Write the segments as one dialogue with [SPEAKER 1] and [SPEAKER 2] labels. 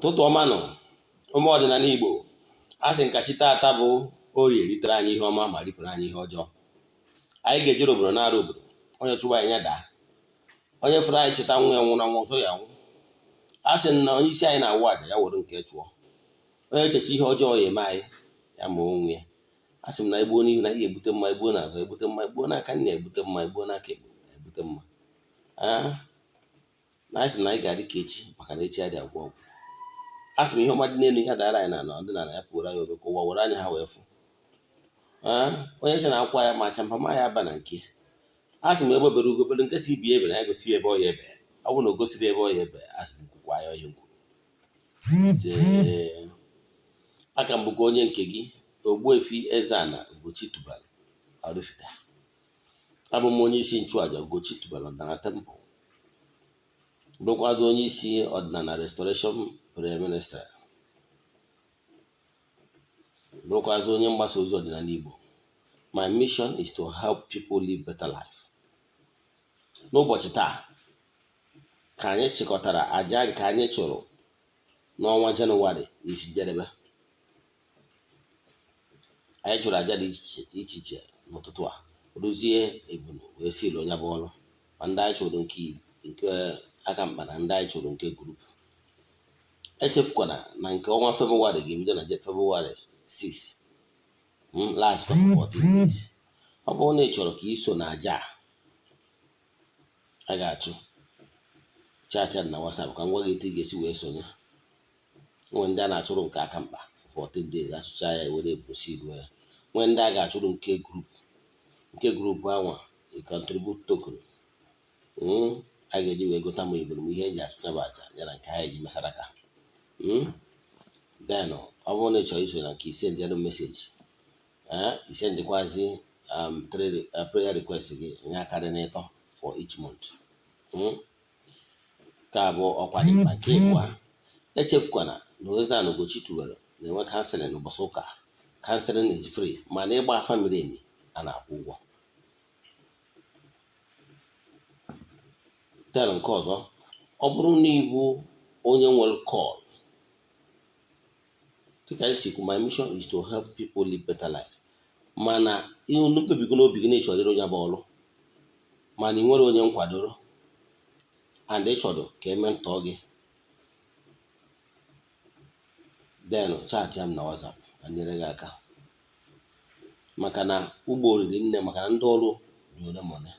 [SPEAKER 1] Ụtụtụ ọma nọ ụmụ ọdịnala Igbo, a sị nkachi taata bụ orie ritere anyị ihe ọma ma ripụrụ anyị ihe ọjọọ. Anyị ga-ejere obodo na-arụ obodo, onye chụwa anyị ya daa, onye fere anyị cheta nwa ya nwụrụ anwụ ọzọ ya nwụ. A sị na onye isi anyị na-awụ aja ya were nke chụọ, onye echeche ihe ọjọọ ya eme anyị ya ma onwe ya. A sị m na egbuo n'ihu na ihe ebute mma, egbuo n'azụ ebute mma, egbuo n'aka nna ebute mma, egbuo n'aka ekpe ebute mma. Na asị na anyị ga-adị ka echi maka na echi adị agwụ ọgwụ. A sị m ihe ọma dị n'elu ya dara anyị na ọdịnala ya pụrụ anyị obe ka ụwa were anya ha wee fụ. Onye si na akwa ya ma champa ma ya aba na nke. A sị m ebe obere ugobere nke si ibi ebe na ya gosi ebe ọ ya ebe. Ọ bụ na o gosiri ebe ọ ya ebe, a sị m kwukwa ya ọhịa nkwu. Aka m bụkwa onye nke gị, Ogbuefi EZE-ANA Ugochi tubelu oraifite. Abụ m onye isi Ichuaja Ugochi tubelu ọdịnala temple. Bụrụkwazị onye isi ọdịnala restoration prayer ministry. Bụrụkwazị onye mgbasa ozi ọdịnala Igbo. My mission is to help people live better life. N'ụbọchị taa ka anyị chịkọtara aja nke anyị chụrụ n'ọnwa Jenụwarị isi njedebe. Anyị chụrụ aja dị iche iche n'ụtụtụ a, rụzie ebunu wee siri onye bụ ọrụ, ma ndị anyị chụrụ nke aka mkpa na ndị anyị chụrụ nke gurupu. Echefukwana na nke ọnwa Febụwarị ga-ebido na Febụwarị 6, last for 14 days. Ọ bụrụ na ị chọrọ ka iso na aja a ga-achụ, chat na WhatsApp ka m gwa gị etu ị ga-esi wee sonye. Nwee ndị a na-achụrụ nke aka mkpa 14 days, achụcha ya ewere ebusi ruo ya. Nwee ndị a ga-achụrụ nke grupu anwa contribute token a ga-eji wee gota ma iburu m ihe eji achụcha bụ aja ya na nke anyị eji Saraka. Then ọ bụrụ na ị chọrọ iso na nke ise ndị ọrụ meseji, ise ndịkwazi prayer request gị nye akarị n'ịtọ for each month. Nke abụọ ọkwa dị mkpa. Nke ịbụọ, echefukwana na EZE-ANA Ugochi tubelu na-enwe counseling n'ụbọchị ụka. Counseling is free, mana ịgba afa miri emi a na-akwụ ụgwọ. Then nke ọzọ, ọ bụrụ na ịbụ onye nwere call, dịka isi kwu, my mission is to help people live better life. Mana ihe mkpebigo n'obi gị na-echọrọ ịrụ onye bụ ọrụ, mana ị nwere onye nkwadoro and ị chọrọ ka eme ntọ gị, then chat ya m na WhatsApp na nyere gị aka. Maka na ugbo oriri nne, maka na ndị ọrụ dị ole ma ole.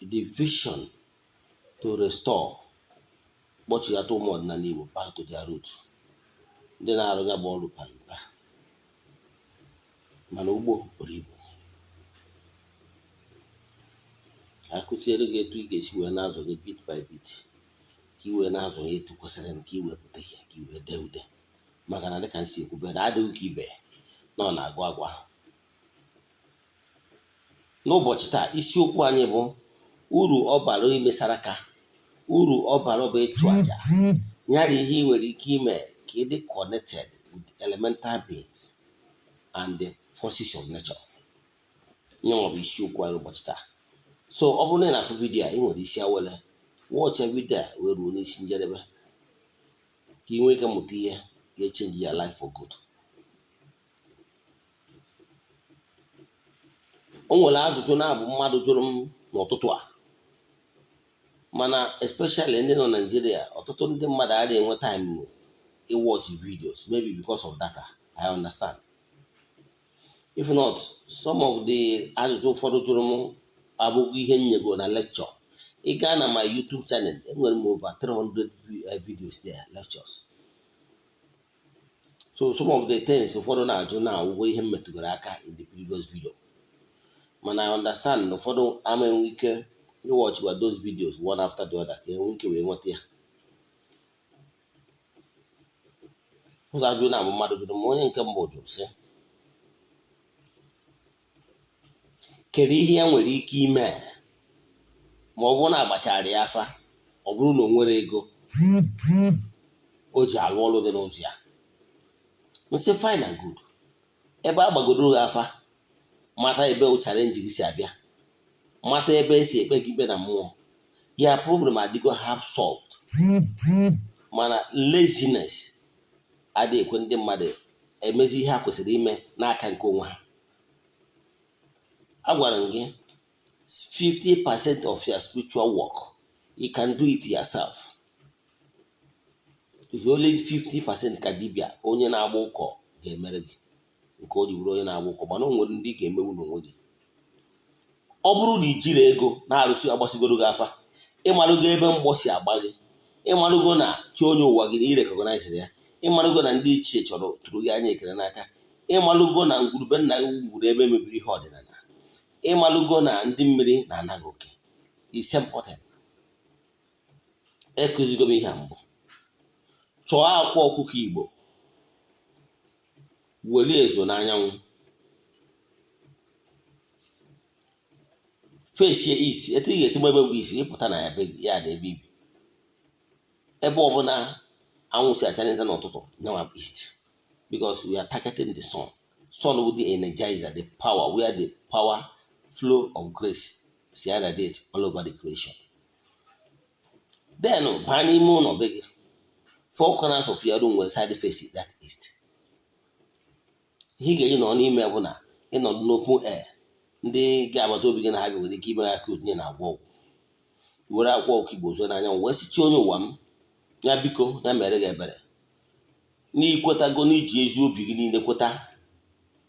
[SPEAKER 1] The vision to restore kpọchigata ụmụ ọdịnala Igbo back to their root. Ndị na-arụ ya bụ ọrụ bara mba, mana ugbo buru ibu. Akụziere gị etu ị ga-esi wee na-azụ gị bit by bit, ka ị wee na-azụ ya etu kwesịrị ka ị wepụta ihe, ka ị wee dee ude. Maka na dịka nsi ekwube na adịghị ka ibe na ọ na-agụ agwa. N'ụbọchị taa, isiokwu anyị bụ uru ọ bara ime Saraka, uru ọ bara bụ ịchụ aja, nyara ihe ị nwere ike ime ka ị dị connected with elemental beings and the forces of nature. Nyenwa bụ isiokwu anyị ụbọchị taa. So ọ bụrụ na ị na-afụ vidiyo a, ị nwere isi awele, wọchị vidiyo a wee ruo n'isi njedebe ka ị nwee ike mụta ihe ga-echenji ya life for good. O nwere ajụjụ na-abụ mmadụ jụrụ m n'ụtụtụ a, mana especially ndị nọ Nigeria, ọtụtụ ndị mmadụ adịghị enwe time watch videos, maybe because of data. I understand. If not, some of the ajụjụ ụfọdụ jụrụ m abụghị ihe nyego na lecture. Ị gaa na my YouTube channel, enwere m over 300 videos there, lectures. So some of the things ụfọdụ na-ajụ na ụgwọ ihe m metụgoro aka in the previous video. Mana I understand na ụfọdụ ama enwe ike watch those videos one after the other ka enwe ike wee nweta ya. Ụzọ ajụ na-abụ mmadụ jụrụ m, onye nke mbụ jụrụ sị, kedu ihe ya nwere ike ime ma ọ bụrụ na agbachara ya afa, ọ bụrụ na o nwere ego o ji alụ ọrụ dị n'ụzọ ya? Nsị fine and good. Ebe a gbagoro gị afa, mata ebe challenge gị si abịa, mata ebe esi ekpe gị ikpe na mmụọ, ya problem adịgo half solved. mana laziness adịghị ekwe ndị mmadụ emezi ihe ha kwesịrị ime n'aka nke onwe ha. Agwara m gị 50% of your spiritual work you can do it yourself. If only 50% ka dibịa onye na-agba ụkọ ga-emere gị nke o ji bụrụ onye na-agba ụkọ, mana o nwere ndị ga-emewu n'onwe gị. Ọ bụrụ na ijiri ego na-arụsị agbasigoro gị afa, ịmalụgo ebe mgbọ si agba gị, ịmalụgo na chi onye ụwa gị na irekọgnaịzịrị ya, ịmalụgo na ndị ichie chọrọ tụrụ gị anya ekele n'aka, ịmalụgo na ngwurube nna gị gwuru ebe mebiri ihe ọdịnala, ịmalụgo na ndị mmiri na-anaghị oke. It's important. Ekụzigo m ihe a mbụ. Chọọ akwa ọkụkọ Igbo, welie ezo n'anyanwụ, fesie isi. Etu ị ga-esi ebe bụ isi, ịpụta na ya dị ebe ibi. Ebe ọbụla anwụ si achalịta n'ụtụtụ, nyawa east, because we are targeting the sun. Sun will be energizer, the power, where the power flow of grace si radiate all over the creation. Then baa n'ime ụlọ be gị, 4 corners of your room will side face that east. Ihe ị ga-eji nọ n'ime bụ na ịnọdụ n'open air, ndị gị agbata obi gị na ha bi nwere ike ime aka otinye na agwọ ọgwụ. Were akwa ọkụ Igbo zuo n'anya wee sichi onye ụwa m, ya biko ya mere gị ebere, n'ikwetago n'iji ezi obi gị niile kweta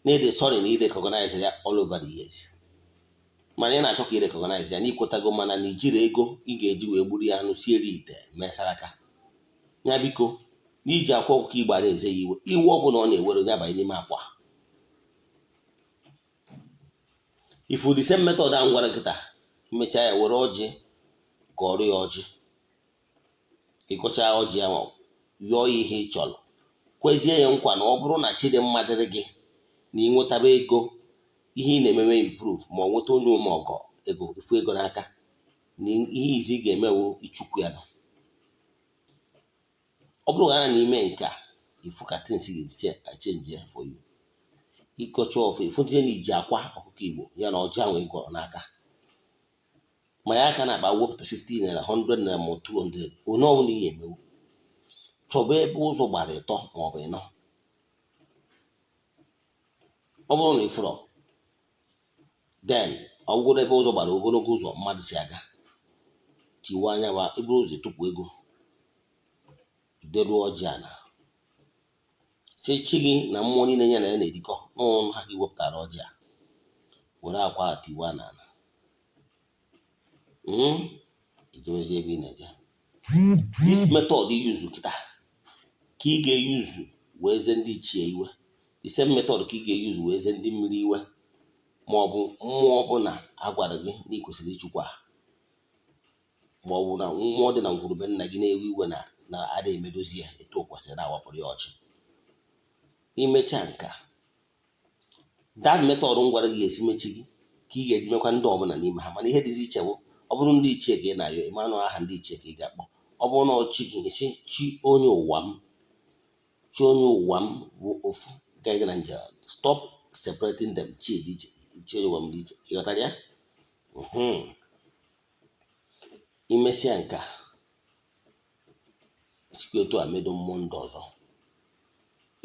[SPEAKER 1] na ịdị sorry na irecognize ya all over the years. Mana ị na-achọ ka irecognize ya n'ikwetago, mana na ijiri ego ị ga-eji wee gburu ya anụ sieri ite mee Saraka. Ya biko n'iji akwa ọkụkọ Igbo na-eze ya iwe ọ bụla ọ na-ewere onye abanye n'ime akwa. Ifu the same method a ngwara nkịta, imechaa ya were ọjị gọọrọ ya ọjị, ịkọchaa ọjị ahụ yọọ ya ihe ị chọrọ, kwezie ya nkwa na ọ bụrụ na chi dị mma dịrị gị na ị nwetaba ego, ihe ị na-ememe improve, ma ọ nweta onye ume ọgọ ego, ifu ego n'aka, na ihe izi ị ga-emewu ichukwu ya nọ. Ọ bụrụ na n'ime nke a, ifu ka things ga-echange for you. Ịkọcha ọfụ ifunzie na iji akwa ọkụkọ Igbo ya na ọjị ahụ ịgọrọ n'aka, ma ya aka na-akpa wepụta 50 naira, 100 naira ma 200, onye ọbụla ihe emewu. Chọba ebe ụzọ gbara ịtọ maọbụ ịnọ. Ọ bụrụ na ịfụrọ, then ọ bụrụ ebe ụzọ gbara ogologo ụzọ mmadụ si aga, tiwe anya wa eburu ụzọ tupu ego deruo ọjị ana, si chi gị na mmụọ niile ya na ya na-erikọ n'ụlọ ha ka iwepụtara ọjị a, were akwa tiwa n'ala, ijewezi ebe ị na-eje. This method use kịta ka ị ga-eyuzu wee ze ndị ichie iwe, the same method ka ị ga-eyuzu wee ze ndị mmiri iwe, ma ọ bụ mmụọ ọbụla a gwara gị na ị kwesịrị ịchụkwa, ma ọ bụ na mmụọ dị na ngwurube nna gị na-ewe iwe na ada emedozi ya etu o kwesịrị na-awapụrụ ya ọchị. Imecha nka, that method m gwara gị ga-esi mechi gị ka ị ga-eji mekwa ndị ọbụla n'ime ha. Mana ihe dịzi iche bụ, ọ bụrụ ndị ichie ka ị na-ayọ, ịmanụ aha ndị ichie ka ị ga-akpọ. Ọ bụrụ na ọchị gị esi chi onye ụwa m, chi onye ụwa m bụ ofu gaghị na nje. Stop separating them. Chi dị iche, chi onye ụwa m dị iche. Ị ghọtara ya? Imesịa nka, sikwa etu a medo mmụọ ndị ọzọ.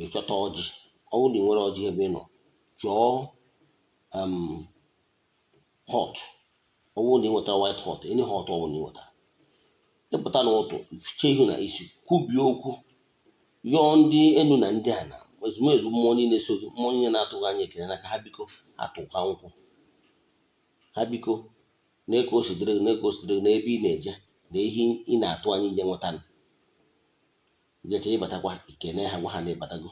[SPEAKER 1] Ịchọta ọjị, ọ bụrụ na ị nwere ọjị ebe ị nọ, chọọ hot. Ọ bụrụ na ị nwetara white hot, any hot ọ bụrụ na ị nwetara, ịpụta n'ụtụ, ifiche ihu na isi, kwubie okwu, yọọ ndị enu na ndị ana, ezumezu mmụọ niile so gị, mmụọ niile na-atụghị anya ekele n'aka ha, biko atụkwa nkwụ, ha biko na-eke osidere gị, na-eke osidere gị n'ebe ị na-eje na ihe ị na-atụ anya ije nweta. Ijecha ịbatakwa ikene ha, gwa ha na ịbatago.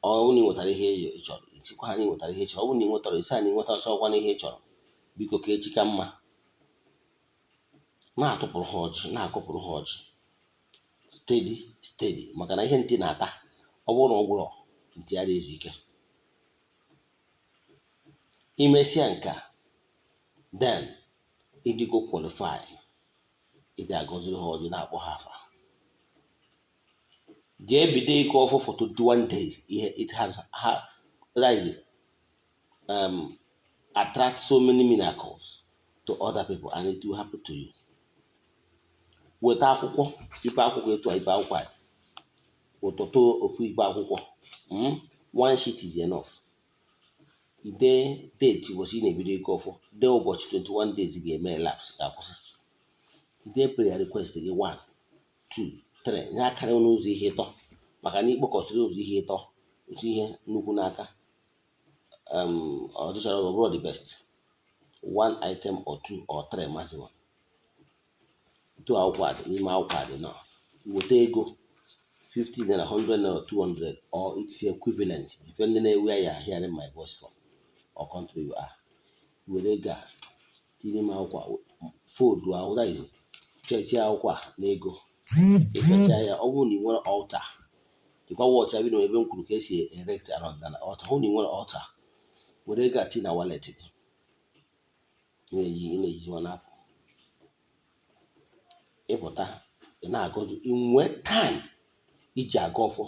[SPEAKER 1] Ọ bụrụ na ị nwetara ihe ị chọrọ, isikwa ha na ị nwetara ihe ị chọrọ. Ọ bụrụ na ị nwetara, isi a na ị nwetara chọkwa na ihe ị chọrọ, biko ka echi ka mma. Na-atụpụrụ ha ọjị, na-akụpụrụ ha ọjị steady, maka na ihe ntị na-ata, ọ bụrụ na ọ gwụrụ ntị ya ezu ike. Imesịa nka, then ịdịgo qualify, ịdị agọziri ha ọjị, na-akpọ ha afa. Jee bido ịkọ ọfọ for 21 days. It has attract so many miracles to other people, and it will happen to you. weta akwụkwọ ibe akwụkwọ etu a ibe akwụkwọ a ụtụtụ ofu ibe akwụkwọ. One sheet is enough. Ide date ụbọchị ị na-ebido ego ọfọ, dee ụbọchị 21 days ga-eme elapse ga-akwụsị. Ide prayer request gị 1, 2, 3 nye akara n'ụzọ ihe ịtọ, maka na ikpokọsịrị ụzọ ihe ịtọ otu ihe nnukwu n'aka ọ dịchara ọ bụrụ the best 1 item or 2 or 3 maximum. Two akwụkwọ a dị n'ime akwụkwọ a dị nọ weta ego 50 naira, 100 naira, 200 or its equivalent depending on where you are hearing my voice from or country you are. Were ego a tinye n'ime akwụkwọ fold ahụ, that is pịazie akwụkwọ a na ego. Ịfecha ya, ọ bụrụ na ị nwere altar, dịkwa watch abi na ebe m kwuru ka esi erect around an altar. Hụ na ị nwere altar, were ego a tinye na wallet gị. Ị na-eji ọ na-apụ ịpụta ị na-agọzi inwe time iji aga ọfọ.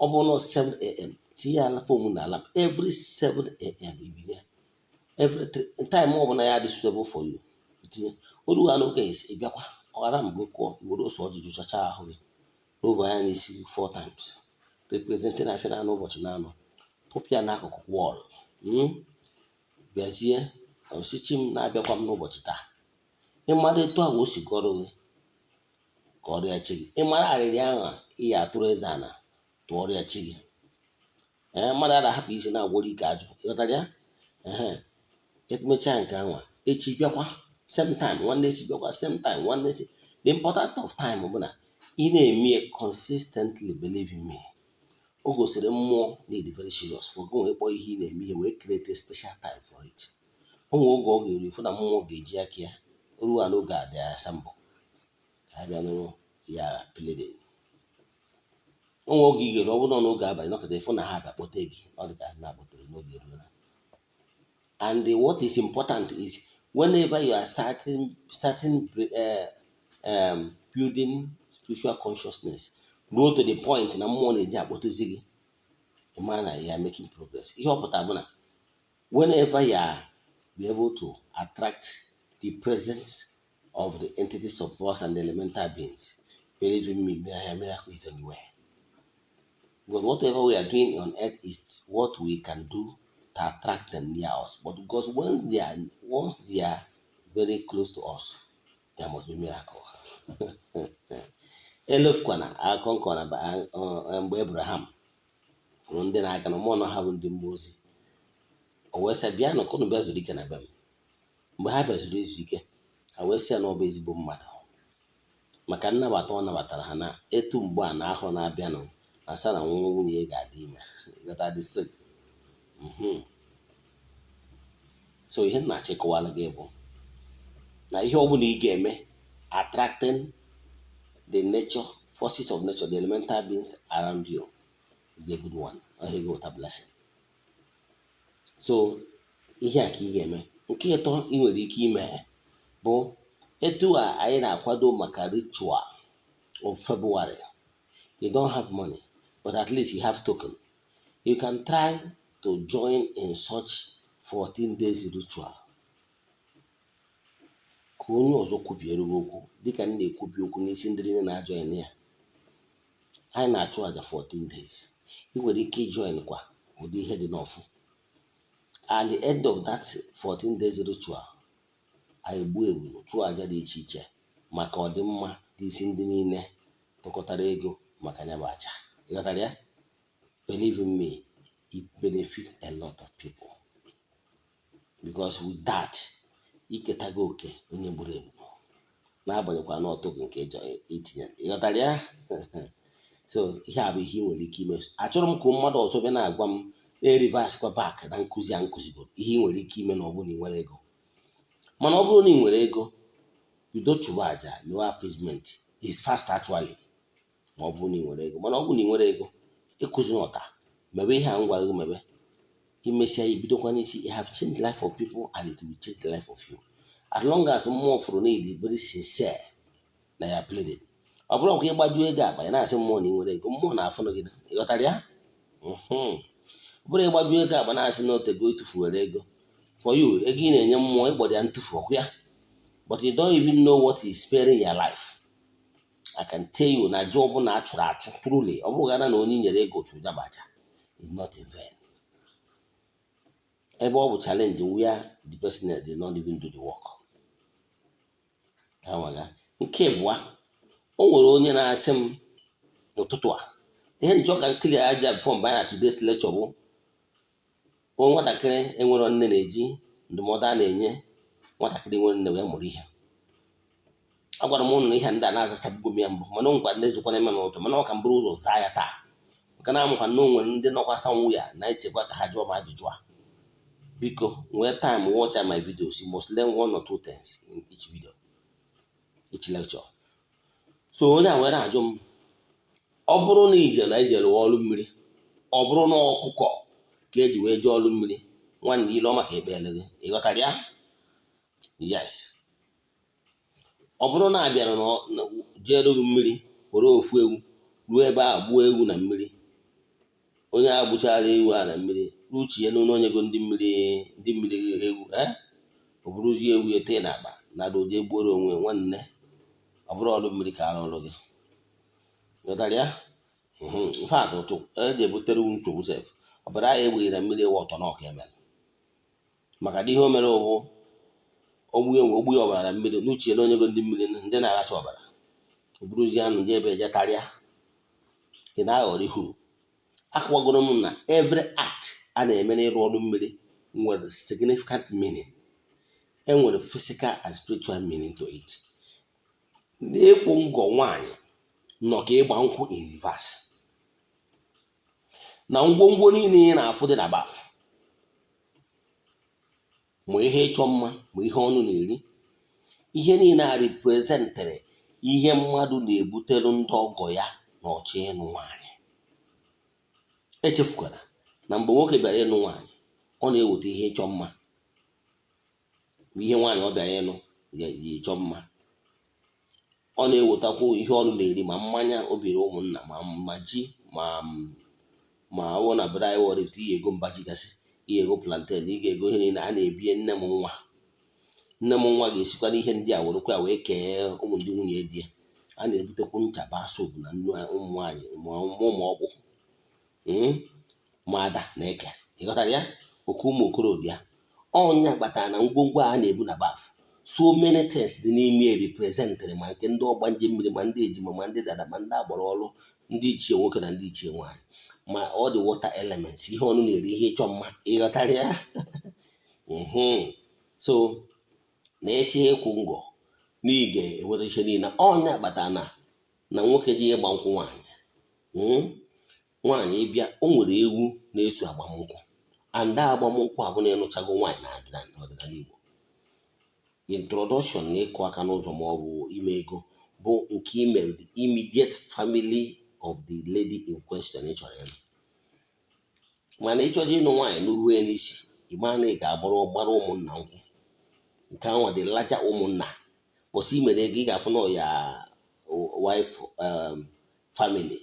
[SPEAKER 1] Ọ bụrụ na 7 am tinye ala fom na alarm every 7 am ibinye every time ọ bụla ya dị suitable for you tinye. Oruwa n'oge isi ịbịakwa ọghara mgbe kụọ iwere ose ọjụjụ chacha ahụ gị n'ovu anya n'isi 4 times representing na afịa na ụbọchị na-anọ tụpịa n'akụkụ wọl. Bịazie osichi m na-abịakwa m n'ụbọchị taa. Ịmara etu ahụ o si gọrọ gị ka ọrịa chi gị. Ịmara arịrị ahụ ị ya atụrụ eze ana tụọ ọrịa chi gị. Mmadụ a na-ahapụ isi na-agwọrọ ike ajụ, ịghọtara ya. Emechaa nke anwa echi bịakwa same time, nwanne echi bịakwa same time, nwanne echi. The important of time bụ na ị na-eme consistently, believe in me. O gosiri mmụọ need very serious for go wee kpọọ ihe ị na-eme ihe wee create a special time for it. O nwere oge ọ ga-eru ifu na mmụọ ga-eji aka ya ruo n'oge a dị asambọ ka abịa n'ụlọ ya pleading. O nwere oge ị ga-eru, ọ bụrụ n'oge abalị nọkọta ifu na ha abịa kpọte gị, ọ dịgasị na-akpọtere n'oge eruola. And what is important is whenever you are starting building spiritual consciousness, grow to the point na mmụọ na-eji akpọtụzi gị, ịmara na you are making progress. Ihe ọ pụtara bụ na whenever you are be able to attract the presence of the entities of powers and the elemental beings, believe in me, miracle is on the way. Because whatever we are doing on earth is what we can do to attract them near us. But because once they are very close to us, there must be miracle. Elofkwana akọnkọ na mgbe Abraham hụrụ ndị na-aga na mmụọ ha bụ ndị mmụọ ozi. O wee sị bịa nọkọnụ bịa zuru ike na be m. Mgbe ha bịazuru ezu ike, ha wee sị ya na ọ bụ ezigbo mmadụ maka nnabata ọ nabatara ha na etu mgbe a na ahụ na-abịanụ na asa na nwunye ya ga-adị ime. Ịghọta the story. So ihe m na-achịkọwala gị bụ na ihe ọ bụla ị ga-eme attracting the nature forces of nature, the elemental beings around you is a good one. Here go with a blessing. So ihe a ka ị ga-eme. Nke ịtọ ị nwere ike ime bụ etu a anyị na-akwado maka ritual of February. You don't have money, but at least you have token. You can try to join in such 14 days ritual. Ka onye ọzọ kwubiere gị okwu dịka m na-ekwubi okwu n'isi ndị niile na-ajoin ya. Anyị na-achụ aja 14 days. Ị nwere ike join kwa ụdị ihe dị n'ọfụ. At the end of that 14 days ritual, anyị gbuo ebu chụọ aja dị iche iche maka ọdịmma dị isi ndị niile tụkọtara ego maka nya bụ aja. Ịghọtara ya? Believe in me, it benefit a lot of people. Because with that, iketago oke onye gburu ebu na-abanyekwa n'ọtụgụ nke itinye. Ịghọtara ya? So ihe a bụ ihe ị nwere ike ime. Achọrọ m ka mmadụ ọzọ bịa na-agwa m na-reverse kwa back na nkụzi a nkụzigoro ihe ị nwere ike ime na ọ bụrụ na ị nwere ego. Mana ọ bụrụ na ị nwere ego, bido chụwa aja, mewe appeasement is fast actually. Ma ọ bụrụ na ị nwere ego, mana ọ bụrụ na ị nwere ego, ịkụzi n'ọta mebe ihe a m gwara gị mebe. Imesịa ibidokwa n'isi, you have changed the life of people and it will change the life of you. As long as mmụọ fụrụ na ịdị very sincere na ya pleading. Ọ bụrụ ọkwa ịgbajuo ego akpa ya na-asị mmụọ na ị nwere ego, mmụọ na-afụnụ gị. Ịghọtara ya? Ọ bụrụ ịgbajuo ego akpa na-asị na otego ịtụfuwere ego, for you, ego ị na-enye mmụọ ịgbọdọ ya ntụfu ọkụ ya. But you don't even know what is sparing your life. I can tell you na job na achụ truly ọ bụghara na onye nyere ego chụrụ dabaja is not in vain. Ebe ọ bụ challenge where the person did not even do the work. Nke bụa, o nwere onye na-asị m n'ụtụtụ a ihe njọ ka nkili aja before mgbe na today's lecture bụ onye nwatakịrị enwere nne na-eji ndụmọdụ a na-enye nwatakịrị nwere nne wee mụrụ ihe. Agwara m ụnụ na ihe ndị a na-azachabugo m ya mbụ mana o nwekwa ndị zụkwara ime n'ụtụ mana ọ ka m bụrụ ụzọ zaa ya taa maka na amụkwa na o nwere ndị nọkwasa nwu ya na-echekwa ka ha jụọ m ajụjụ a. Biko nwee time watch my videos. You must learn 1 or 2 things in each video, each lecture. So onye a were ajụ m ọ bụrụ na ijere ọrụ mmiri ọ bụrụ na ọkụkọ ka eji wee jee ọrụ mmiri nwanne ile ọma ka ekpele gị ịghọtara ya? Yes. Ọ bụrụ na abịara na jere gị mmiri were ofu ewu ruo ebe a gbuo ewu na mmiri onye a gbuchara ewu a na mmiri ruchie n'ụlọ onye go ndị mmiri ewu ọ bụrụzie ewu ete na akpa na doje gbuoro onwe nwanne ọ bụrụ ọrụ mmiri ka arụ ọrụ gị ịghọtara ya? Mfe atụtụ eji ebutere nsogbu sef ọbara ahụ egbeghị na mmiri ewu ọtọ na ọka emere maka dị ihe o mere ụbụ ogbu ya ọbara na mmiri n'uchie na onye go ndị mmiri ndị na-aracha ọbara ọ bụrụzie anụ je ebe eje tarịa ị na-aghọrọ ihu. Akọwagoro m na every act a na-eme n'ịrụ ọrụ mmiri nwere significant meaning. Enwere physical and spiritual meaning to it. Na-ekwu ngọ nwaanyị nọ ka ịgba nkwụ in reverse. Na ngwongwo niile ị na-afụ dị na bafụ ma ihe ịchọ mma ma ihe ọnụ na-eri ihe niile a representere ihe mmadụ na-ebutere ndị ọgọ ya na ọchị ịnụ nwaanyị. Echefukwara na mgbe nwoke bịara ịnụ nwaanyị ọ na-eweta ihe ịchọ mma ihe nwaanyị ọ bịara ịnụ ji ịchọ mma ọ na-ewetakwu ihe ọnụ na-eri ma mmanya obere ụmụnna ma ji ma ọ na bụda anyị oraifite ihe ego mba ji gasị ihe ego plantain ị ga-ego ihe niile a na-ebie nne m nwa ga-esikwa n'ihe ndị a werekwa ya wee kee ụmụ ndị nwunye di ya. A na-ebutekwu ncha ba sobu na nnu ụmụ nwaanyị ma ụmụ ọkpụ ma ada na-eke ịghọtara ya oke ụmụ okorobịa ọnya kpatara na ngwongwo a na-ebu na bafụ so many things dị n'ime representere ma nke ndị ọgba nje mmiri ma ndị ejima ma ndị dada ma ndị agbara ọrụ ndị ichie nwoke na ndị ichie nwaanyị ma ọ dị water elements ihe ọnụ na-eri ihe ịchọ mma ịghọtara ya? So na-eche ekwu ngọ na ị ga-eweta ihe niile ọnya kpatara na nwoke ji ịgba nkwụ nwaanyị ịbịa o nwere ewu na-eso agbamnkwụ and agbamnkwụ a bụ na ịnụchago nwaanyị na ọdịnala Igbo. Introduction na ịkụ aka n'ụzọ ma ọ bụ ime ego bụ nke imere the immediate family of the lady in question ị chọrọ ịnụ mana ịchọzi ịnụ nwaanyị n'uruwe n'isi ịma na ị ga-agbara ụmụnna nkwụ nke anwa dị laja ụmụnna bụsị imere ego ị ga-afụ na ya wife family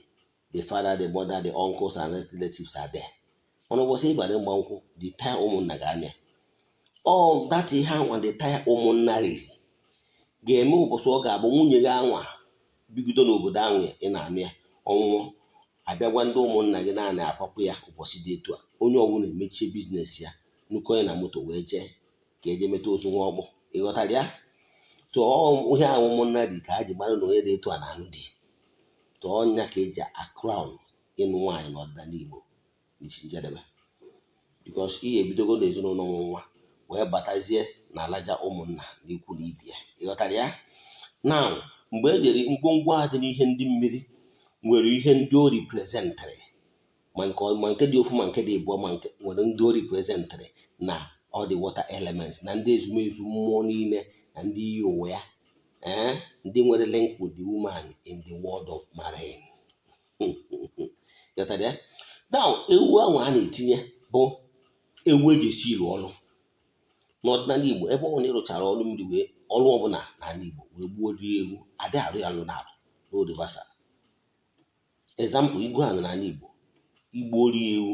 [SPEAKER 1] the father the mother the uncles and relatives are there. Mana ụbọchị ịbara ịgba nkwụ the tire ụmụnna ga-anya all that ihe anwa the tire ụmụnna riri ga-eme ụbọchị ọ ga-abụ nwunye gị anwa bigido n'obodo ahụ ị na-anụ ya ọnwụọ abịagwa ndị ụmụnna gị naanị akwapụ ya ụbọchị dị etu a onye ọbụla emechie biznes ya nnukwu onye na moto wee jee ka eje meta ozu nwa ọgbụ ịghọtara ya? So ihe ahụ ụmụnna dị ka ha ji mara na onye dị etu a na-anụ di tụ ọnya ka eji akrown ịnụ nwaanyị n'ọdịnala Igbo n'isi njedebe because ihe ebidogo n'ezinụlọ nwa wee batazie na alaja ụmụnna n'ikwu na ibi ya ịghọtara ya? Now mgbe ejeri ngwongwo a dị n'ihe ndị mmiri nwere ihe ndị o representere ma nke dị ofu ma nke dị ịbụọ ma nke nwere ndị o representere na all the water elements na ndị ezumezu mmụọ niile na ndị iyi ụwa ya ndị nwere link with the woman in the world of marine. Ịghọtara ya? Now ewu ahụ a na-etinye bụ ewu eji esi ilu ọrụ n'ọdịnala Igbo. Ebe ọ na-ịrụchara ọrụ mmiri wee ọrụ ọbụla n'ala Igbo wee gbuo dị ewu adị arụ ya nụ n'arụ n'odivasa. Example igwe ahụ n'ala Igbo igbo rie ewu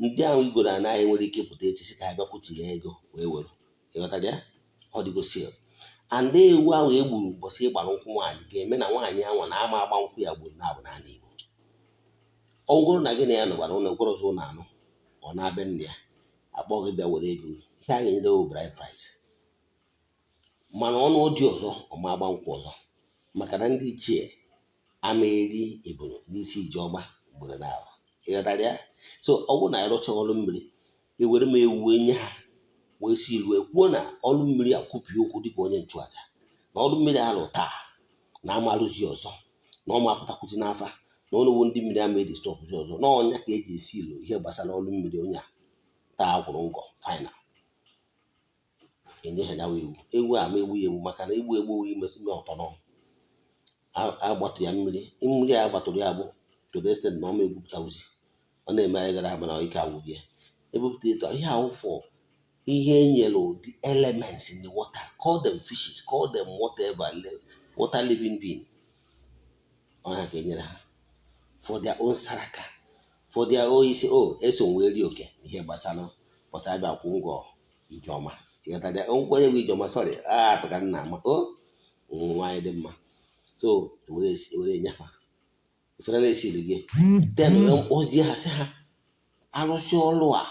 [SPEAKER 1] ndị ahụ igoro anaghị nwere ike pụta echi sị ka ha bịakwuchie ego wee were ịghọtara ya? Ọ dịgo sil and ewu ahụ egburu ụbọchị ịgbara nkwụ nwaanyị ga-eme na nwaanyị ahụ na ama agba nkwụ ya gburu na-abụ n'ala Igbo. Ọ bụrụ na gị na ya nọgbara ụlọ gwọrọzi ụlọ anụ ọ na-abịa nne ya akpọ gị bịa were ego ihe a ga-enyere ewu bride price, mana ọnụ dị ọzọ ọma agba nkwụ ọzọ maka na ndị ichie ama eri ebunu n'isi Ijeọgba gburu na ahụ ịghọtara ya. So ọ bụrụ na ya rụcha ọrụ mmiri ewere m ewu enye ha wee si ilu kwuo na ọrụ mmiri akwụpụ okwu dịka onye nchụaja na ọrụ mmiri alụ taa na ama arụzi ọzọ na ọma apụtakwuzi n'afa na ọnụwo ndị mmiri ama eji stọpụzi ọzọ na ọnya ka eji esi ilu ihe gbasara ọrụ mmiri onye a taa gwụrụ ngọ final enye ha nyawa ewu ama egbu ya egbu maka na egbu imesime ọtọnọ agbatu ya mmiri a gbatụrụ ya bụ to the extent na ọma egwupụtawuzi ọ na-eme anyị gara ama na ike agwụghị ya ebupụta eto ihe awụfọ ihe enyelu the elements in the water, call them fishes, call them whatever, water living being. Ọha ka enyere ha for their own saraka, for their own isi eso nweri oke ihe gbasara bịa kwụ ngọ Ijeọma ịghọtara nkwenye bụ Ijeọma sorry atụka nna ama nwaanyị dị mma so ewere nyefa ifere na-esiri gị then ozie ha sị ha arụsị ọlụ a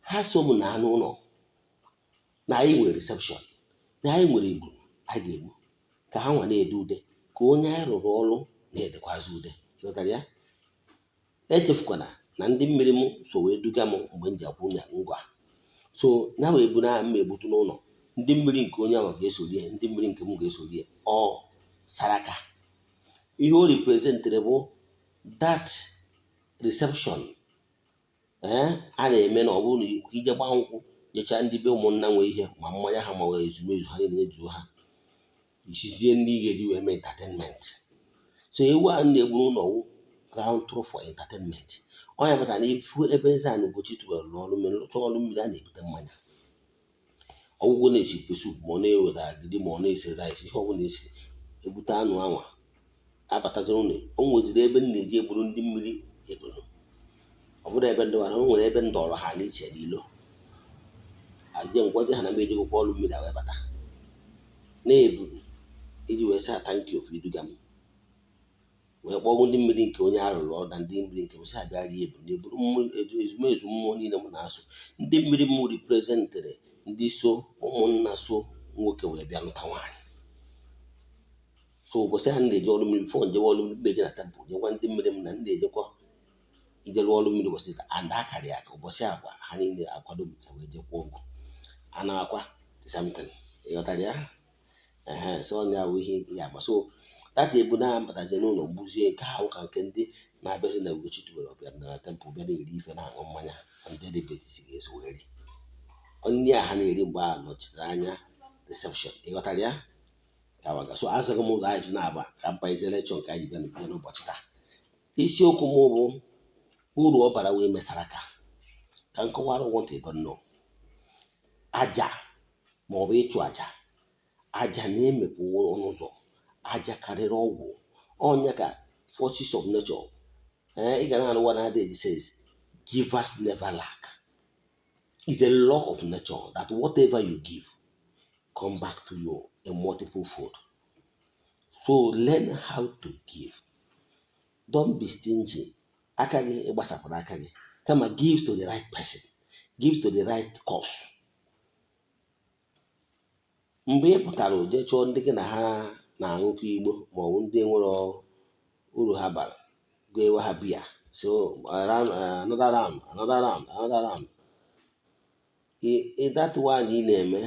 [SPEAKER 1] ha so m na anụ ụlọ na anyị nwere reception na anyị nwere igbu a ga-egbu ka ha nwa na-ede ude ka onye anyị rụrụ ọrụ na-edekwazi ude ịghọtara ya. Echefukwana na ndị mmiri m so wee duga m mgbe m ji akwụ ya ngwa so ya wee ebu na mma egbutu n'ụlọ ndị mmiri nke onye ahụ ga-esorie ndị mmiri nke m ga-esorie ọ Saraka ihe o representere bụ that reception a na-eme na ọ bụrụ na ije gbaa nkwụ nyechaa ndị be ụmụnna nwee ihe ma mmanya ha ma wee ezumezu ha niile ejuo ha isizie ndị ga-eji wee mee entertainment. So ewu a na-egburu ụlọ ground true for entertainment onye pụtara na ifu ebe EZE-ANA Ugochi tubelu n'ọrụ mmiri lụcha ọrụ mmiri a na-ebute mmanya ọgwụgwọ na-esi pesu ma ọ na-eweta agidi ma ọ na-esi rice ihe ọbụla esi ebute anụ anwa abataziri ụlọ o nweziri ebe m na-eji egburu ndị mmiri ebunu ọ bụrụ ebe ndọrọ ha nwere ebe ndọrọ ha n'iche n'ilo aje ngwaje ha na m ejegokwa ọrụ mmiri wee bata na-ebu iji wee sị thank you for iduga m wee kpọgbu ndị mmiri nke onye arụrụ ọda ndị mmiri nke m si abịa rie ebu na-eburu ezumezu mmụọ niile m na-asụ ndị mmiri m representere ndị so ụmụnna so nwoke wee bịa lụta nwaanyị so ụbọchị ha na-eje ọrụ mmiri fọ njewe ọrụ mmiri eje na tempụl nyekwa ndị mmiri m na ndị ejekwa ijelu ọrụ mmiri ụbọchị and akarị aka ụbọchị agwa ha niile akwado wee jekwuo ụgwọ a na-akwa something ịghọtara ya so onye ahụ ihe ya agba so data ebu na mbatazie n'ụlọ mgbuzie nke ahụ ka nke ndị na-abịazi na Ugochi tubelu ọbịa na tempụl bịa na-eri ife na-aṅụ mmanya na ndị basis ga-eso weri onye a ha na-eri mgbe a nọchitere anya reception ịghọtara ya ka waga so azụghị m ụlọ anyị na-agba ka mpaghịzi elekshọn ka anyị bịa n'ụbọchị taa isiokwu m bụ uru ọ bara wee mesara ka nkọwara want to know aja maọbụ ịchụ aja na-emepe ọnụ ụzọ aja karịrị ọgwụ ọnya ka forces of nature ị ga na-anụ one adage says givers never lack. It's a law of nature that whatever you give come back to you in multiple fold. So learn how to give. Don't be stingy. Aka gị ịgbasapụrụ aka gị kama give to the right person, give to the right cause. Mgbe ị pụtara oje chọọ ndị gị na ha na-aṅụkọ igbo maọbụ ndị nwere uru ha bara ga-ewe ha biya so another round that one ị na-eme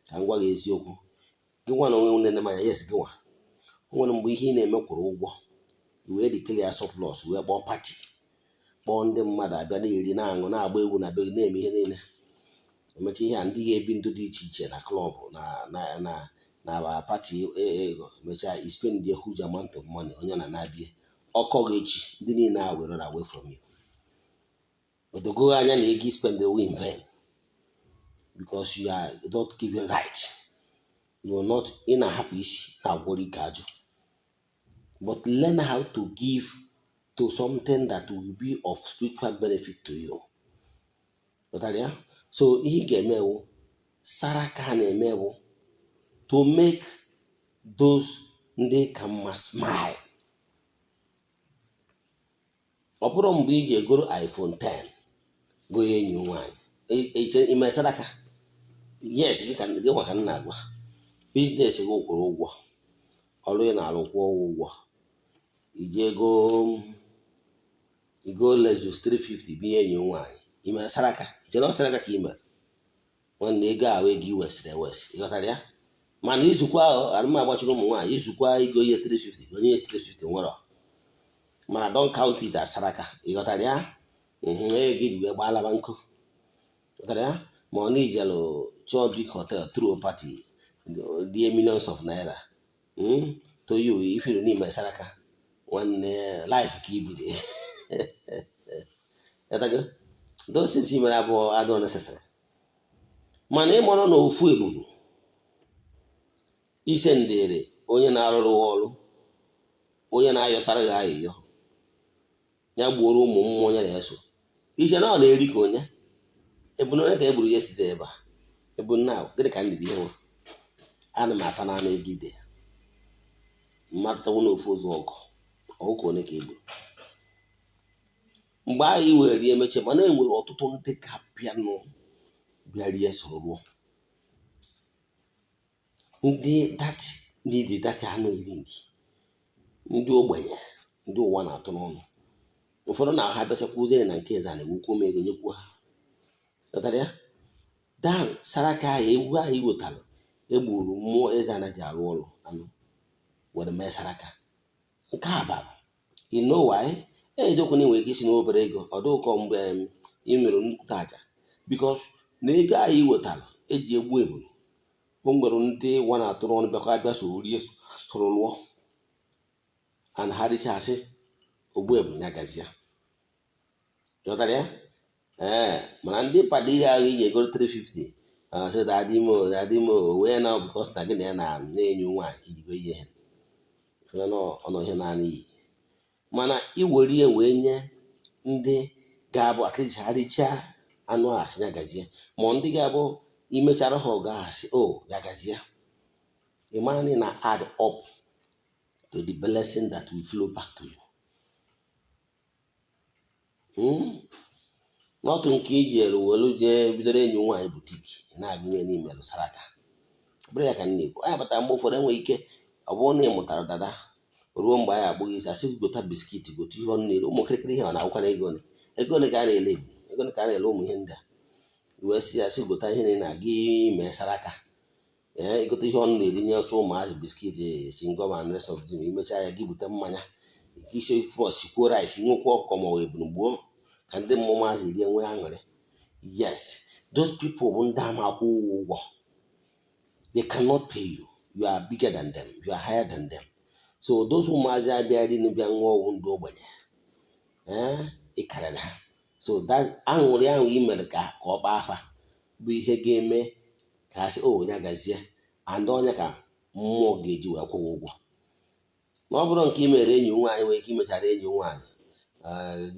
[SPEAKER 1] ka m gwa gị eziokwu gị nwa na onwe nne manya yes gị nwa o nwere mgbe ihe ị na-eme kwụrụ ụgwọ wee declare ya surplus wee kpọọ pati kpọọ ndị mmadụ abịa na-eri na-aṅụ na-agba egwu na be gị na-eme ihe niile emecha ihe a ndị ga-ebi ndụ dị iche iche na klọb na pati ego mechaa spend the huge amount of money onye na-abịa ọkọ gị echi ndị niile a were away from you odogo anya na ego spend the in vain because you are not giving right you are not na-ahapụ isi na-agwọrọ ike ajụ but learn how to give to something that will be of spiritual benefit to you. So ihe ga-emewu Saraka na-emewu to make those ndị ka mma smile. Ọ bụrụ mgbe iji egoro iPhone 10 bụ enyi nwaanyị ime Saraka. Yes, gị nwa ka m na-agwa, biznes gị kwụrụ ụgwọ, ọrụ ị na-arụ kwụọ ụgwọ, iji ego Lexus 350 bụ enyi nwaanyị ime Saraka. Ichere Saraka ka ime nwanne, ego ahụ ego iwesịrị ewesị, ịghọtara ya. Mana izukwa ahụ arụmagbachiri ụmụ nwaanyị, izukwa igo ihe 350 onye 350 nwere, mana don't count it as Saraka, ịghọtara ya. Gị wee gbaalaba nkụ, ịghọtara ya. Ma ọ na-ijelu chọọ big hotel through party die millions of naira to you ifiru n'ime Saraka, nwanne life ka ibiri. Those things mere abụọ adọ necessary. Mana ịmụrụ na ofu eburu ise ndere onye na-arụrụ ọrụ, onye na-ayọtara gị ayịyọ, ya gbuoro ụmụ mmụọ onye na-eso ije na ọ na-eri ka onye ebunu onye ka e gburu ya site ebe a. Ebunu na gịnị ka ndidi ihe nwa ana m ata n'anụ everyday, mmadụ tawo n'ofu ụzọ ọgụ onye ka e gburu. Mgbe ahụ iwere rie emeche, mana e nwere ọtụtụ ndị ka bịanụ bịa rie soro rụọ, ndị dat need dat anụ iri nri, ndị ogbenye, ndị ụwa na-atụ n'ọnụ. Ụfọdụ na ha bịachakwa ụzọ na nke Eze-Ana ewukwu m ego nyekwu ha, ịghọtara ya. Dan Saraka ahụ ewu ahụ iwetara egburu mmụọ Eze-Ana ji arụ ọrụ anụ were mee Saraka. Nke a bara you know why ejekwana inwe ike isi n'obere ego ọ dịụkọ mgbe ị mere nnukwute aja, because na ego ahụ iwetara eji egbu eburu o nwere ndị ụwa na-atụrụ ọnụ bịakwa abịa soro rie soro lụọ, and ha richasị Ogbuefi ya gazie, ịghọtara ya. Mana ndị padi ihe ahụ iji egoro 350 so dadimo wee na bikos na gị na ya na-enyi nwaanyị ijigo ihe ọnụ ihe naanị iyi. Mana iwere ihe wee nye ndị ga-abụ at least ha richaa anụ ahụ asị ya gazie, ma ndị ga-abụ imechara ha ọga asị o ya gazie. Imani na add up to the blessing that will flow back to you. N'otu nke iji elu welu jee bidoro enyi nwaanyị butiki na-agụnye n'ime Saraka, bụrụ ya ka m na-ekwu. Anyị bata mgbe ụfọdụ enwere ike ọ bụrụ na ị mụtara dada ruo mgbe anyị agbụghị isi asị gota biskit gote ihe ọnụ na-ere ụmụ kịrịkịrị ihe ọ na-akwụkwara ego ole ka a na-ele ebu, ego ole ka a na-ele ụmụ ihe ndị a. Wee sị asị gota ihe na gị mee Saraka, ịgote ihe ọnụ na-eri nye ọchụ ụmụazị biskit chingom and rest of them, imechaa ya gị bute mmanya isi fros kwuo rice nwekwa ọkụkọ ma ọ ebunu gbuo ka ndị mmụọ maazị rie nwee aṅụrị. Yes, those people bụ ndị amakwụ ụgwọ. They cannot pay you. You are bigger than them. You are higher than them. So those ụmụazị abịa ri bịa ṅụọ ọgwụ ndị ogbenye ị karịrị ha. So that aṅụrị ahụ i mere ka ọ kpaa afa bụ ihe ga-eme ka ha sị o ya gazie, and onye ka mmụọ ga-eji wee kwụwa ụgwọ. Na ọ bụrụ nke i mere enyi nwaanyị nwere ike imechara enyi nwaanyị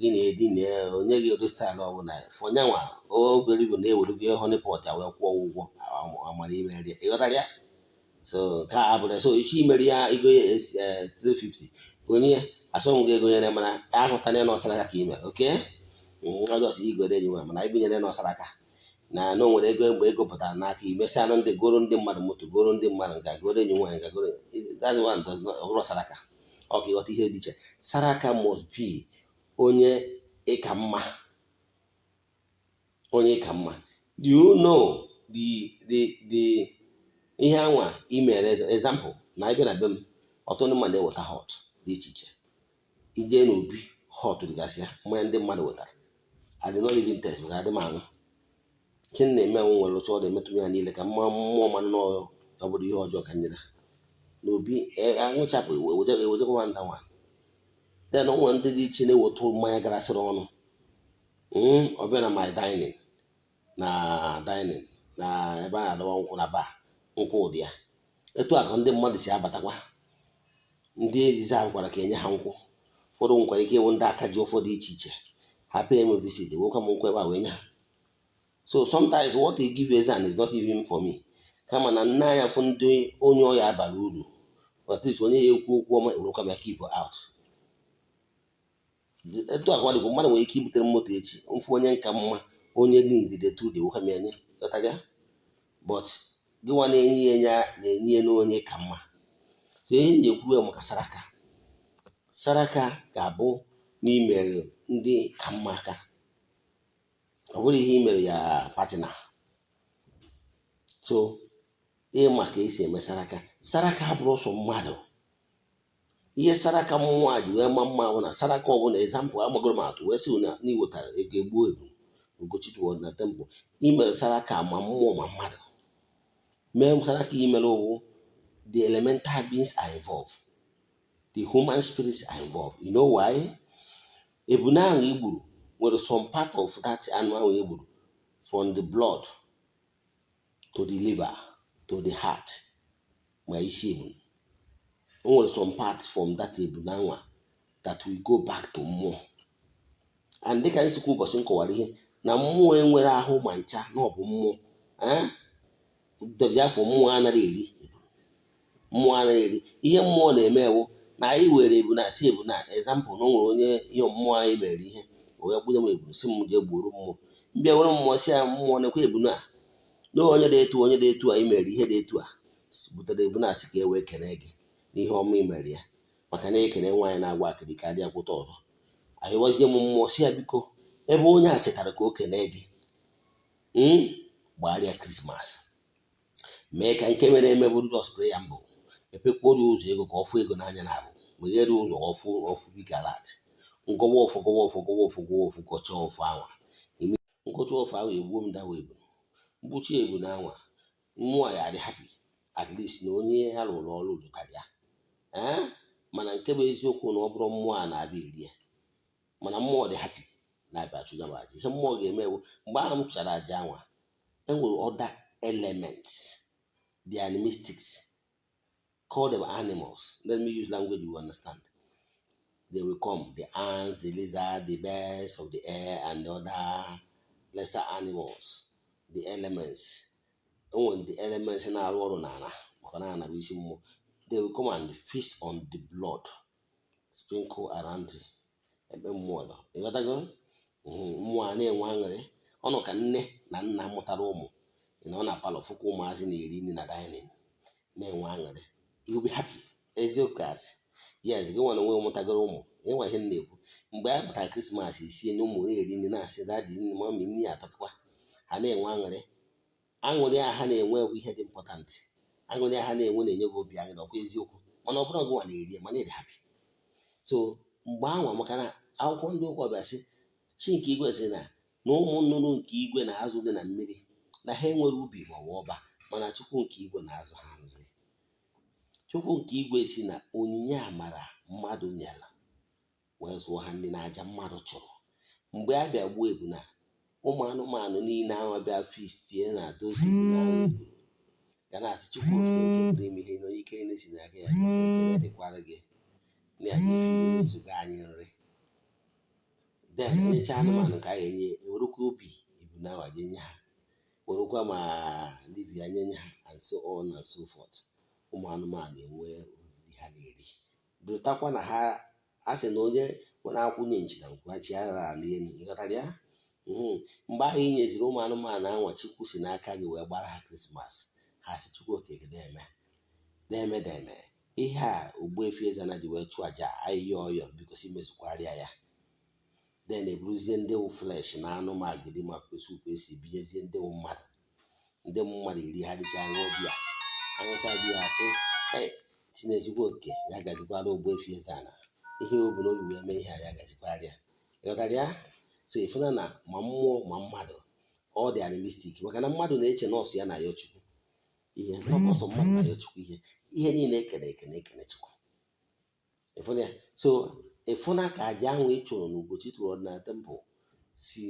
[SPEAKER 1] gị na-edina onye gị ụdị staịlụ ọbụla fọnyanwa obere igbo na-ewere gị honeypot ya wee kwụọ ụgwọ amara imeri, ịghọtara ya. So nke a bụrụ so ichi imeri ya ego ya 350 onye asọmgị ego nyere, mana ahụtana ya n'Saraka ka ime oke ọjọọsị igwere enyi nwa, mana igụnyere n'Saraka na o nwere ego mgbe ego pụtara n'aka imesi anụ ndị goro ndị mmadụ moto, goro ndị mmadụ nka, goro enyi nwaanyị nka, goro that one does not ọbụrụ Saraka. Ọ ka ịghọta ihe dị iche. Saraka must be onye ịka mma, onye ịka mma. Do you know the ihe anwa imere example na ịbịa na be m ọtụtụ ndị mmadụ eweta hot dị iche iche, ije n'obi hot dịgasị ya mmanya ndị mmadụ wetara adị not even test maka adị m aṅụ chi na-eme anwụ nwere ụcha ọ na-emetụ ya niile ka mmụọ mmanụ n'ọyọ ọ bụrụ ihe ọjọọ ka nyere n'obi aṅụchapụ ewejekwa nda nwa. Then ụmụ ndị dị iche na-eweta mmanya garasịrị ọnụ ọbịa na my dining na ebe a na-adọba nkwụ na bar nkwụ ụdị ya. Etu a ka ndị mmadụ si abatakwa, ndị rizavkwara ka enye ha nkwụ. Ụfọdụ nwekwara ike ịwụ ndị aka ji ụfọdụ iche iche ha pay m visit wekwa m nkwụ ebe a wee nye ha. So sometimes what they give Eze-Ana is not even for me. kama na nne anya fụ ndị onye ọya abara uru, at least onye ya ekwu okwu ọma ewerụkwa ya keep out. Etu akwa dịkwa mmadụ nwere ike ibutere moto echi mfụ onye nka mma onye niile tu dị nwoke m enye ghọtara, but gịnwa na-enye na-enye n'onye ka mma. So ihe m na-ekwu maka Saraka ga-abụ n'imere ndị ka mma aka, ọ bụrụ ihe imere ya patina. So ịma ka esi eme Saraka abụrụ ọsọ mmadụ. Ihe Saraka mmụọ a ji wee ma mma bụ na Saraka ọbụla example amagoro m atụ wee sị na iwetara ego egbuo ebu Ugochi toward na temple, imere Saraka ma mmụọ ma mmadụ. Mee Saraka imere owu, the elemental beings are involved, the human spirits are involved. You know why? Ebuna ahụ igburu nwere some part of that anụ ahụ igburu, from the blood to the liver to the heart, ma isi ebunu. O nwere some part from that ebuna nwa that will go back to mmụọ. And dịka nsikwu ụbọchị nkọwara ihe na mmụọ enwere ahụ ma ncha na ọ bụ mmụọ, dọbịa afọ mmụọ anaghị eri ebunu. Mmụọ anaghị eri ihe mmụọ na-eme ewu na anyị were ebuna si ebuna example na o nwere onye ihe mmụọ anyị mere ihe o wee gbunye m ebunu si m jee gburu mmụọ, mbịa were mmụọ si ya mmụọ nekwa ebunu a na onye dị etu a imere ihe dị etu a butere ebunu a si ka e wee kene gị n'ihe ọma imere ya, maka na ekene nwaanyị na-agwa akịrị ka adị akwụta ọzọ. Anyị gwazie m mmụọ si ya biko ebe onye a chetara ka o kene gị, gbaalịa Krismas, mee ka nke mere eme bụrụ spray ya mbụ, epekwuo ụzọ ego ka ọfụ ego n'anya na abụ, meghere ụzọ ọfụ bigalat, ngọwa ọfụ gọcha ọfụ anwa, ngọcha ọfụ ahụ egbuo m dawa ebu mgbuchi ebu na anwa, mmụọ ya adị happy at least na onye ya rụrụ ọrụ dụtara ya. Mana nke bụ eziokwu na ọ bụrụ mmụọ a na-abịa eri ya, mana mmụọ dị happy na-abịa chụga m aja. Ihe mmụọ ga-eme bụ mgbe ahụ m chụchara aja anwa, enwere other elements, the animistics, call them animals. Let me use language you understand. They will come, the ants, the lizard, the birds of the air, and the other lesser animals, the elements. When the elements na-arụ ọrụ n'ala maka na ana bụ isi mmụọ, they will come and feast on the blood sprinkle around ebe mmụọ nọ. Ịghọtago? Mmụọ a na-enwe aṅụrị, ọ nọ ka nne na nna mụtara ụmụ, ọ na palọ fụkwa ụmụazị na-eri nri na dining na-enwe aṅụrị. You will be happy. Eziokwu asị, yes, gị nwa na onwe mụtagoro ụmụ, ịnwa ihe na-ekwu mgbe a pụtara Krismas isie na ụmụ na-eri nri na-asị dadị mami nri atatụkwa, ha na-enwe aṅụrị. Aṅụrị a ha na-enwe bụ ihe dị important. Aṅụrị a ha na-enwe na-enye gị obi aṅụrị, ọkwa eziokwu, mana ọ bụrụ gị nwa na-eri mana ịdị happy. So mgbe anwa maka na akwụkwọ ndị ụkwa bịa sị chi nke igwe sị na ụmụ nnụnụ nke igwe na-azụ dị na mmiri na ha enwere ubi ma ọ ọba, mana Chukwu nke igwe na-azụ ha nri. Chukwu nke igwe si na onyinye amara mmadụ nyela wee zụọ ha nri n'aja mmadụ chụrụ. Mgbe a bịa gbuo ebuna, ụmụ anụmanụ niile ahụ bịa fistie na dozi ga na-asị Chukwu okike ime ihe n'onye ike na-esi n'aka ya dịkwara gị na-ezuga anyị nri. Den nyecha anụmanụ ka a ga-enye ewerukwa obi ebuna wa nye ha, werekwa ma livia nye ha, and so on and so forth. Ụmụ anụmanụ enwe oriri ha na-eri, dotakwa na ha asị na onye nwere akwụnye nchi na nkwachi ara n'elu. Ịghọtara ya? Mgbe ahụ i nyeziri ụmụ anụmanụ anwa Chukwu si n'aka gị wee gbara ha Krismas, ha si Chukwu okike na-eme ihe a Ogbuefi EZE-ANA ji wee chụọ aja ahịhịa ọyọ biko si mezukwarịa ya. Den eburuzie ndị wụ flesh na anụ ma agidi ma kwesị binyezie ndị wụ mmadụ. Ndị mmadụ iri ha dịcha aṅụ biya, aṅụcha biya asị Chinechukwu okike ya gazikwara Ogbuefi EZE-ANA, ihe o bu n'obi wee mee ihe a ya gazikwara ya. Ịghọtara ya? So ịfụna na ma mmụọ ma mmadụ ọ dị animistic, maka na mmadụ na-eche nọọsụ ya na ya Chukwu ihe, ọsọ mmadụ na ya Chukwu ihe niile ekene Chukwu. Ịfụna ya? So ịfụna ka aja ahụ ị chụrụ na Ugochi tụrụ na temple si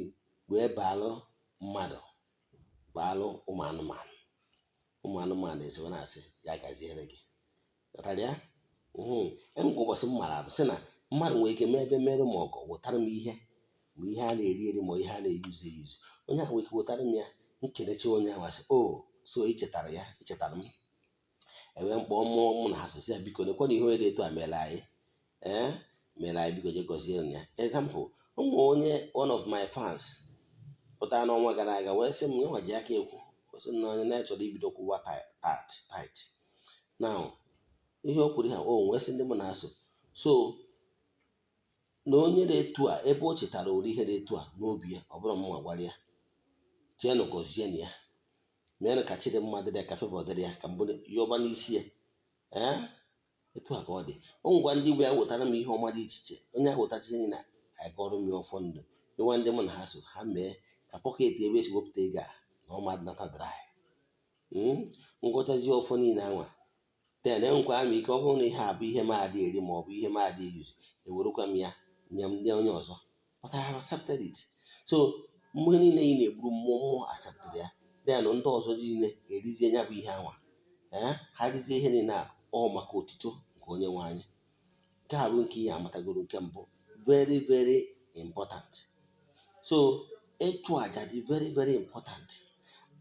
[SPEAKER 1] wee baalụ mmadụ baalụ ụmụ anụmanụ esiwe na-asị ya gaziere gị. Ghọtara ya? Enwekwa ụbọchị m mara atụ sị na mmadụ nwere ike mee ebe mere m ọgọ wetara m ihe ma ihe a na-eri ma ihe a na-eyuzu onye ahụ nwere ike wetara m ya, nkelechi onye ahụ asị so ichetara ya, ichetara m, enwee mkpọọ mmụọ mụ na ha sosi ya, biko lekwa na ihe onye dị etu a mere anyị, mere anyị, biko je gọzie ya. Example, ụmụ onye one of my fans pụtara n'ọnwa gara aga wee sị m nwa ji aka ekwu, sị na onye na-achọrọ ibido kwụwa tit. Now ihe o kwuru ha wee sị ndị mụ na-aso, so na onye dị etu a, ebe o chetara ori ihe dị etu a n'obi ya, ọ bụrụ mma gwara ya, jeenụ gọzie ya, meenụ ka Chidimma dị ya, ka Favour dịrị ya, ka mbụ yọba n'isi ya. Etu a ka ọ dị. O ngwa ndị Igbo ya wetara m ihe ọma dị iche iche, onye ahụ wetachi na anyị kọrọ m ya ọfọ ndụ, ịwa ndị mụ na ha so ha mee ka pọket ebe esi wepụta ego a na ọma nata dry, ngwọtazi ọfọ niile anwa ten enwekwa m ike, ọ bụrụ na ihe a bụ ihe m adị eri ma ọ bụ ihe m adị yuzu, ewerukwa m ya nye m ndị onye ọzọ, but I have accepted it. So mgbe niile ị na-egburu mmụọ accepted ya, then ndị ọzọ niile erizie ya bụ ihe anwa, ha rizie ihe niile a, ọ maka otito nke onye nwe anyị. Nke a bụ nke ihe amatagoro nke mbụ, very very important. So ịchụ aja dị very very important,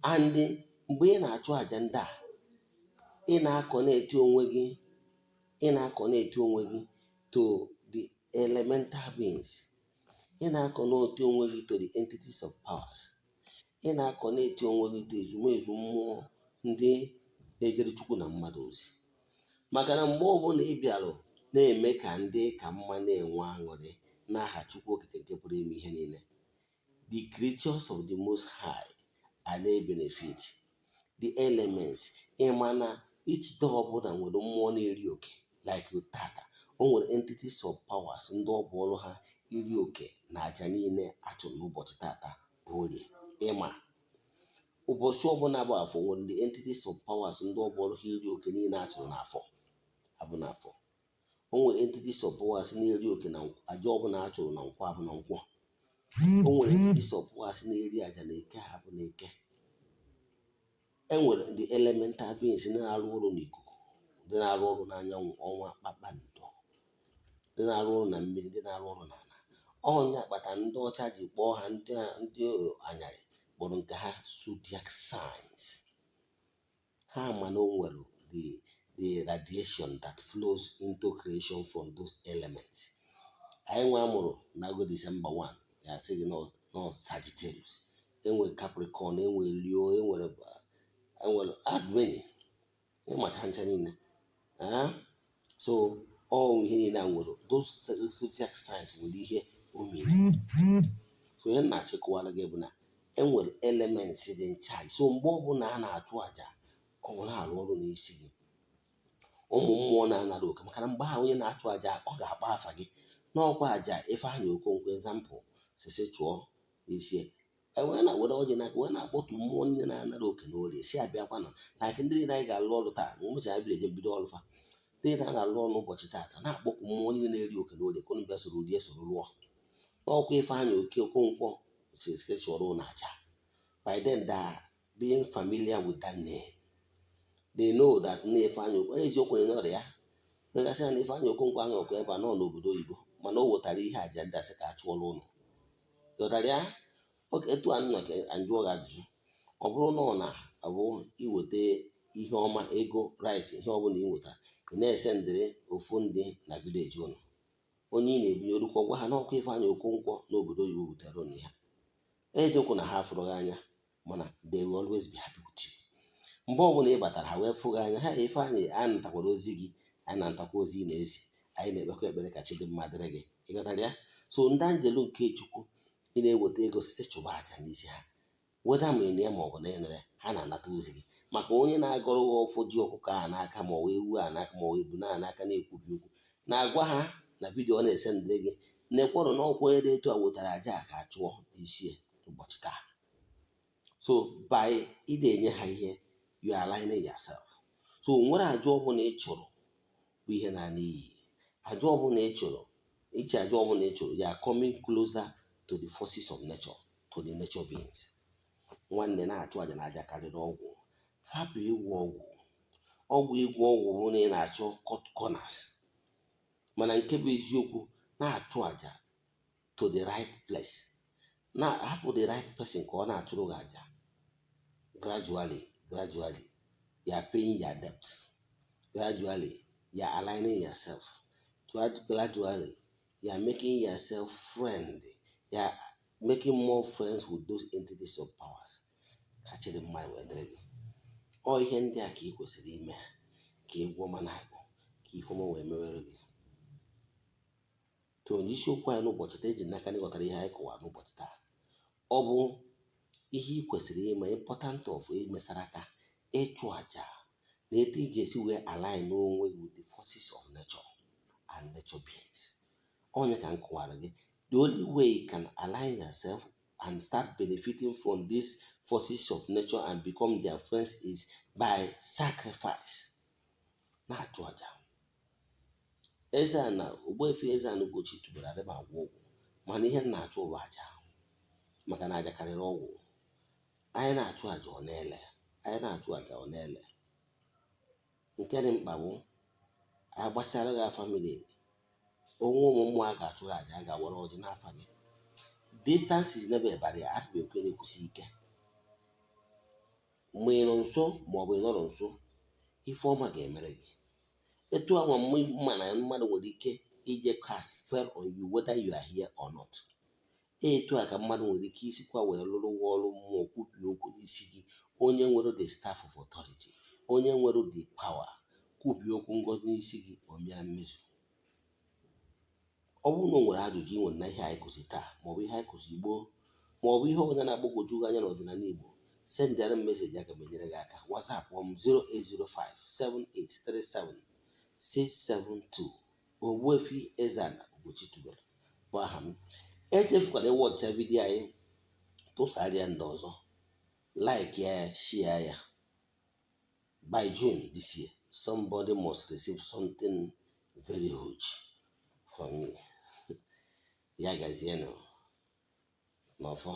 [SPEAKER 1] and mgbe ị na-achụ aja ndị a, ị na-akọneti onwe gị to the elemental beings, ị na-akọneti onwe gị to the entities of powers, ị na-akọneti onwe gị to ezumezu mmụọ ndị na-ejere Chukwu na mmadụ ozi. Maka na mgbe ọbụla ị bịarụ na-eme ka ndị ka mma na-enwe aṅụrị n'aha Chukwu okike nke pụrụ ime ihe niile, the creatures of the most high are na-benefit, the elements, ịma na each door ọbụla nwere mmụọ na-eri oke, like tata o nwere entities of powers ndị ọ bụ ọrụ ha iri oke na aja niile achụrụ n'ụbọchị tata bụ Orie. Ịma ụbọchị ọbụla bụ afọ nwere the entities of powers ndị ọ bụ ọrụ ha iri oke niile achụrụ n'afọ abụ n'afọ. O nwere entities of powers na-eri oke na aja ọbụla achụrụ na nkwọ abụ na nkwọ. O nwere entities of powers na-eri aja na eke abụ na eke. Enwere the elemental beings na-arụ ọrụ n'ikuku, ndị na-arụ ọrụ n'anyanwụ, ọnwa, kpakpando, ndị na-arụ ọrụ na mmiri, ndị na-arụ ọrụ n'ala. Ọnya kpatara ndị ọcha ji kpọọ ha ndị anyarị kpọrọ nke ha zodiac signs. Ha ma na o nwere the radiation that flows into creation from those elements. Anyị nwa amụrụ n'agụ December 1 ya sị gị nọ Sagittarius, enwere Capricorn, enwere Leo, enwere Admini, ịmacha ncha niile. So all ihe niile nwere those zodiac signs nwere ihe omiri. So ihe na-achịkọwara gị bụ na enwere elements dị ncha. So mgbe ọbụla a na-achụ aja, ọ na-arụ ọrụ n'isi gị. Ụmụ mmụọ na-anara oke, maka na mgbe ahụ onye na-achụ aja ọ ga-akpọ afa gị n'ọkwa aja Ifeanyị Okonkwo example sisi chụọ n'isi, wee na were ọjị n'aka wee na-akpọtu mmụọ niile na-anara oke na Orie si abịakwanụ, like ndị niile anyị ga-alụ ọrụ taa ụbọchị anyị bido bido ọrụ fa, ndị na-alụ ọrụ n'ụbọchị taata na-akpọkwu mmụọ niile na-eri oke na Orie konu bịa soro rie soro lụọ n'ọkwa Ifeanyị Okonkwo sisi chụọrọ na aja. By then they are being familiar with that name. They know that na Ifeanyị Okonkwo eziokwu na ọrịa ya megasị na Ifeanyị Okonkwo ahụ ọkwa ebe a nọ n'obodo oyibo, mana o wetara ihe aja ndị asị ka a chụọrọ ụnụ. Ghọtara ya? Oke, etu a nọ ka ajụọ gị ajụjụ. Ọ bụrụ na ọ na-abụ iweta ihe ọma, ego, rice, ihe ọbụla iweta, ị na-ese ndịrị ofu ndị na vileji ụnụ, onye ị na-ebinye orukọ gwa ha n'ọkwa Ifeanyị Okonkwo n'obodo oyibo butere ụnụ ya. Ejiokwu na ha fụrụ gị anya, mana they will always be happy with you. Mgbe ọbụla ị batara ha wee fụ gị anya, ha Ifeanyị anyị natakwara ozi gị, anyị na-atakwa ozi ị na-ezi, anyị na-ekpekwa ekpere ka Chidimma dịrị gị. Ị ghọtara ya? So ndị anjelu nke Chukwu ị na-eweta ego site chụba aja n'isi ha, weda ma ị na ya ma ọ bụ na ịnere, ha na-anata ozi gị. Maka onye na-agọrọ gị ọfọ ji ọkụkọ a n'aka ma ọ wee ewu a n'aka ma ọ wee bu na n'aka na-ekwubi okwu, na-agwa ha na vidiyo ọ na-ese ndịrị gị na-ekwerụ na ọkwa ede etu a wetara aja a ka a chụọ n'isi ụbọchị taa. So by ị na-enye ha ihe, you are aligning yourself. So nwere aja ọbụla ị chụrụ bụ ihe na-ana iyi. Aja ọbụla ị chụrụ, iche aja ọbụla ị chụrụ, you are coming closer to the forces of nature, to the nature beings. Nwanne na-achụ aja na aja karịrị ọgwụ. Hapụ ịgwọ ọgwụ. Ịgwọ ọgwụ bụ na ị na-achọ cut corners. Mana nke bụ eziokwu, na-achụ aja to the right place. Na-hapụ the right person ka ọ na-achụrụ gị aja. Gradually gradually you are paying your debts. Gradually, you are aligning yourself. Gradually, you are making yourself friend. You are making more friends with those entities of powers. Kachiri mmadụ wee dịrị gị. Ọ ihe ndị a ka ị kwesịrị ime ka ị gwọọ ma na-agụ ka ifeọma wee mewere gị. To isiokwu anyị n'ụbọchị taa eji n'aka na ịghọtara ihe anyị kọwara n'ụbọchị taa. Ọ bụ ihe ị kwesịrị ime, important of imesara aka, ịchụ àjà na etu ị ga-esi wee align n'onwe gị with the forces of nature and nature beings. Onye ka m kọwara gị, the only way you can align yourself and start benefiting from these forces of nature and become their friends is by sacrifice. Na-achụ àjà. Eze-Ana Ogbuefi EZE-ANA Ugochi tubelu adị m agwọ ọgwụ, mana ihe m na-achụ bụ àjà, maka na àjà karịrị ọgwụ. Anyị na-achụ àjà ọ na-ele, anyị na-achụ àjà ọ na-ele. Nke dị mkpa bụ anyị gbasara gị afa mmiri, onwe ụmụ mmụọ a ga-achụrụ àjà, a ga-awara ọjị n'afa gị. Distance is never a barrier. Adị m ekwe na-ekwusi ike. Mgbe ị nọ nso maọbụ ị nọrọ nso, ife ọma ga-emere gị. Etu anwa mma na mmadụ nwere ike ije cast spell on you whether you are here or not. Etu a ka mmadụ nwere ike isikwa wee lụrụ gị ọrụ mmụọ, kwubie okwu n'isi gị. Onye nwere the staff of authority, onye nwere the power, kwubie okwu ngọzi n'isi gị, o bịara mmezu. Ọ bụrụ na o nwere ajụjụ ị nwere na ihe anyị kụzi taa, maọbụ ihe anyị kụzi gboo, maọbụ ihe ọbụla na-agbagwoju gị anya n'ọdịnala Igbo, sendịara m meseji aga m enyere gị aka. WhatsApp m 08057883672. Ogbuefi EZE-ANA Ugochi tubelu bụ aha m. Echefukwana ịwọcha vidiyo anyị, tụsara ya ndị ọzọ, like ya, share ya. By June this year, somebody must receive something very huge from me. Ya gazienụ n'ọfọ.